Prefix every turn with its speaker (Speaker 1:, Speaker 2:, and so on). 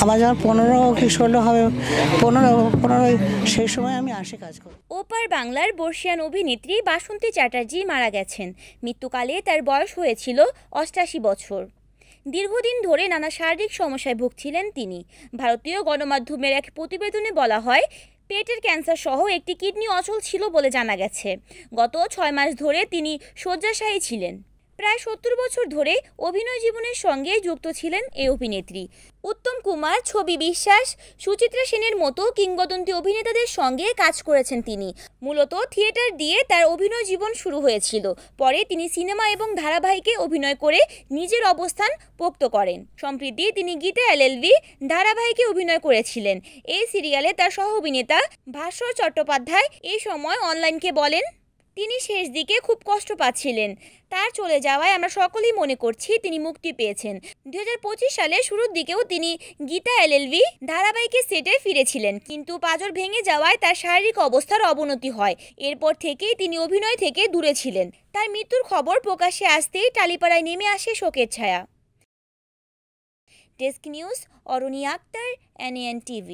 Speaker 1: আমার যখন 15 কি 16 হবে, 15 সেই সময় আমি আসি কাজ করি।
Speaker 2: ওপার বাংলার বর্ষিয়ান অভিনেত্রী বাসন্তী চ্যাটার্জি মারা গেছেন। মৃত্যুকালে তার বয়স হয়েছিল 88 বছর। দীর্ঘদিন ধরে নানা শারীরিক সমস্যায় ভুগছিলেন তিনি। ভারতীয় গণমাধ্যমের এক প্রতিবেদনে বলা হয়, পেটের ক্যান্সার সহ একটি কিডনি অচল ছিল বলে জানা গেছে। গত 6 মাস ধরে তিনি শয্যাশায়ী ছিলেন। প্রায় 70 বছর ধরে অভিনয় জীবনের সঙ্গে যুক্ত ছিলেন এই অভিনেত্রী। উত্তম কুমার, ছবি বিশ্বাস, সুচিত্রা সেনের মতো কিংবদন্তি অভিনেতাদের সঙ্গে কাজ করেছেন তিনি। মূলত থিয়েটার দিয়ে তার অভিনয় জীবন শুরু হয়েছিল। পরে তিনি সিনেমা এবং ধারাবাহিকে অভিনয় করে নিজের অবস্থান পোক্ত করেন। সম্প্রতি তিনি গীতা এলএলবি ধারাবাহিকে অভিনয় করেছিলেন। এই সিরিয়ালে তার সহ অভিনেতা ভাস্বর চট্টোপাধ্যায় এই সময় অনলাইনকে বলেন, তিনি শেষ দিকে খুব কষ্ট পাচ্ছিলেন। তার চলে যাওয়ায় আমরা সকলেই মনে করছি তিনি মুক্তি পেয়েছেন। 2025 সালের শুরুর দিকেও তিনি গীতা এলএলবি ধারাবাহিকের সেটে ফিরেছিলেন, কিন্তু পাঁজর ভেঙে যাওয়ায় তার শারীরিক অবস্থার অবনতি হয়। এরপর থেকেই তিনি অভিনয় থেকে দূরে ছিলেন। তার মৃত্যুর খবর প্রকাশ্যে আসতেই টালিপাড়ায় নেমে আসে শোকের ছায়া। Desk news, Aruni Akter, NAN TV।